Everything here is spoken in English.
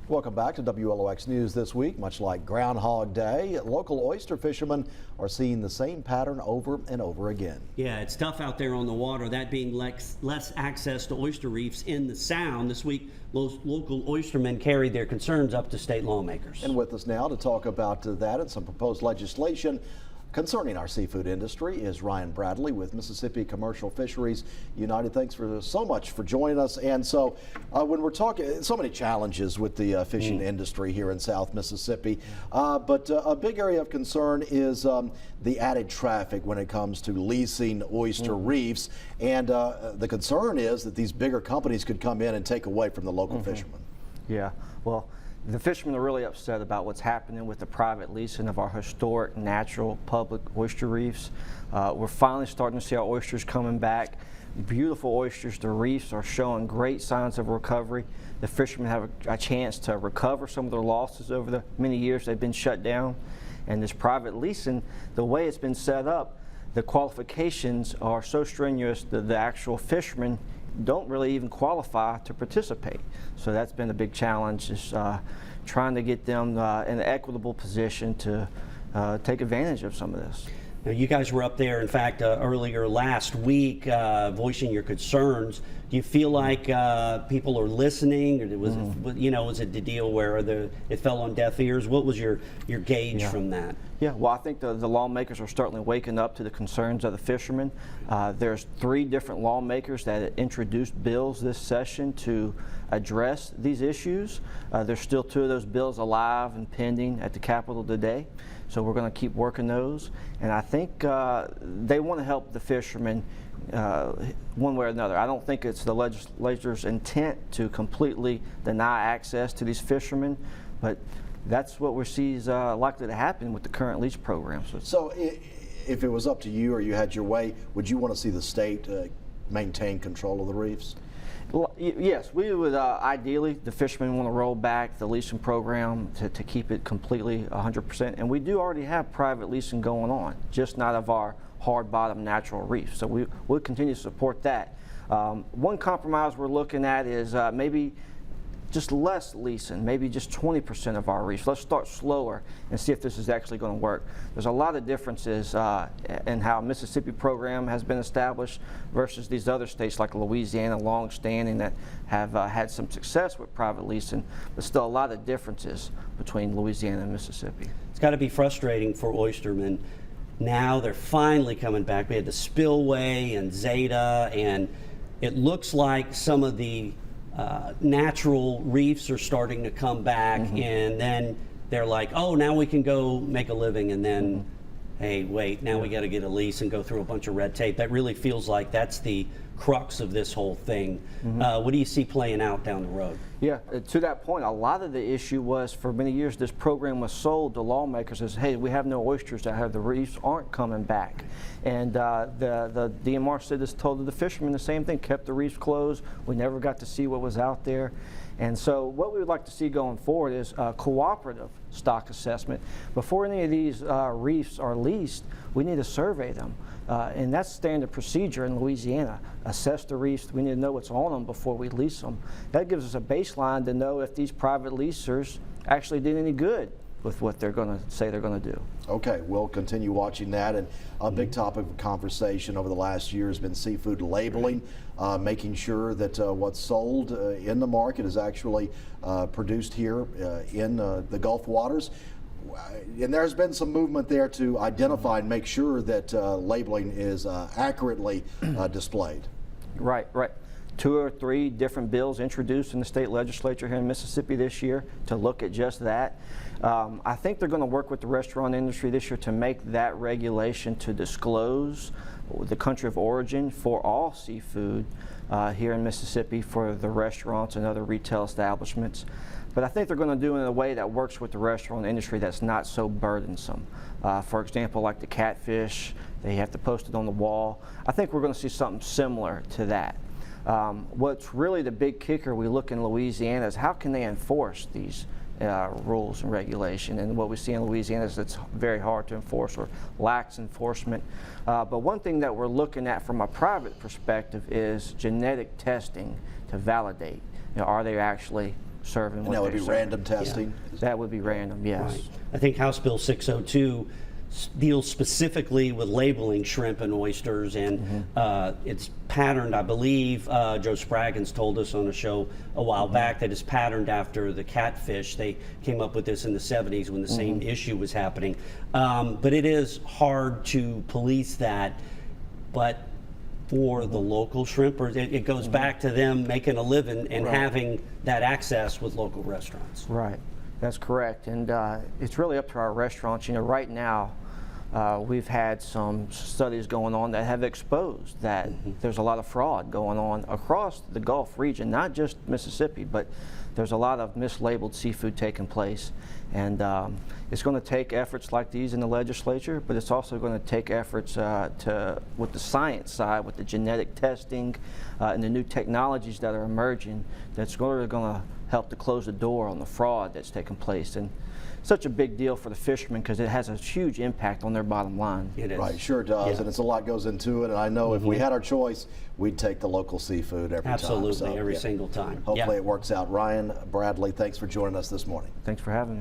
Welcome back to WLOX News this week. Much like Groundhog Day, local oyster fishermen are seeing the same pattern over and over again. Yeah, it's tough out there on the water, that being less access to oyster reefs in the Sound. This week, local oystermen carried their concerns up to state lawmakers. And with us now to talk about that and some proposed legislation concerning our seafood industry is Ryan Bradley with Mississippi Commercial Fisheries United. Thanks so much for joining us. And so when we're talking, so many challenges with the fishing industry here in South Mississippi, but a big area of concern is the added traffic when it comes to leasing oyster reefs. And the concern is that these bigger companies could come in and take away from the local fishermen. Yeah, well, the fishermen are really upset about what's happening with the private leasing of our historic, natural, public oyster reefs. We're finally starting to see our oysters coming back. Beautiful oysters. The reefs are showing great signs of recovery. The fishermen have a chance to recover some of their losses over the many years they've been shut down. And this private leasing, the way it's been set up, the qualifications are so strenuous that the actual fishermen don't really even qualify to participate. So that's been a big challenge, is trying to get them in an equitable position to take advantage of some of this. Now, you guys were up there, in fact, earlier last week, voicing your concerns. Do you feel like people are listening, or was it the deal where it fell on deaf ears? What was your gauge from that? Yeah, well, I think the lawmakers are certainly waking up to the concerns of the fishermen. There's 3 different lawmakers that introduced bills this session to address these issues. There's still 2 of those bills alive and pending at the Capitol today, so we're going to keep working those. And I think they want to help the fishermen one way or another. I don't think it's the legislature's intent to completely deny access to these fishermen, but that's what we see is likely to happen with the current lease program. So if it was up to you or you had your way, would you want to see the state maintain control of the reefs? Well, yes, we would ideally, the fishermen want to roll back the leasing program to keep it completely 100%. And we do already have private leasing going on, just not of our hard bottom natural reefs. So we'll continue to support that. One compromise we're looking at is maybe just less leasing, maybe just 20% of our reefs. Let's start slower and see if this is actually going to work. There's a lot of differences in how Mississippi program has been established versus these other states like Louisiana, long-standing, that have had some success with private leasing, but still a lot of differences between Louisiana and Mississippi. It's got to be frustrating for oystermen. Now they're finally coming back. We had the spillway and Zeta, and it looks like some of the natural reefs are starting to come back, and then they're like, oh, now we can go make a living, and then hey, wait, now we got to get a lease and go through a bunch of red tape. That really feels like that's the crux of this whole thing. What do you see playing out down the road? Yeah, to that point, a lot of the issue was for many years this program was sold to lawmakers as, hey, we have no oysters that have the reefs aren't coming back. And the DMR said this, told the fishermen the same thing, kept the reefs closed. We never got to see what was out there. And so what we would like to see going forward is a cooperative stock assessment. Before any of these reefs are leased, we need to survey them. And that's standard procedure in Louisiana. Assess the reefs. We need to know what's on them before we lease them. That gives us a baseline to know if these private leasers actually did any good with what they're going to say they're going to do. Okay, we'll continue watching that. And a big topic of conversation over the last year has been seafood labeling, making sure that what's sold in the market is actually produced here in the Gulf waters. And there's been some movement there to identify and make sure that labeling is accurately displayed. Right. 2 or 3 different bills introduced in the state legislature here in Mississippi this year to look at just that. I think they're going to work with the restaurant industry this year to make that regulation to disclose the country of origin for all seafood here in Mississippi for the restaurants and other retail establishments. But I think they're going to do it in a way that works with the restaurant industry that's not so burdensome. For example, like the catfish, they have to post it on the wall. I think we're going to see something similar to that. What's really the big kicker we look in Louisiana is how can they enforce these rules and regulation, and what we see in Louisiana is it's very hard to enforce or lacks enforcement. But one thing that we're looking at from a private perspective is genetic testing to validate, are they actually serving. And what that would they be serve. random testing? That would be random, yes. Right. I think House Bill 602 deals specifically with labeling shrimp and oysters, and it's patterned, I believe, Joe Spraggins told us on a show a while back that it's patterned after the catfish. They came up with this in the 70s when the same issue was happening. But it is hard to police that. But for the local shrimpers, it goes back to them making a living and having that access with local restaurants. Right, that's correct. And it's really up to our restaurants. You know, right now, we've had some studies going on that have exposed that there's a lot of fraud going on across the Gulf region, not just Mississippi, but there's a lot of mislabeled seafood taking place. And it's going to take efforts like these in the legislature, but it's also going to take efforts with the science side, with the genetic testing and the new technologies that are emerging, that's really going to help to close the door on the fraud that's taking place. And such a big deal for the fishermen because it has a huge impact on their bottom line. It is. Right, sure does, Yeah. and it's a lot goes into it. And I know if we had our choice, we'd take the local seafood every time. Absolutely, So, every yeah. single time. Hopefully Yeah. it works out. Ryan Bradley, thanks for joining us this morning. Thanks for having me.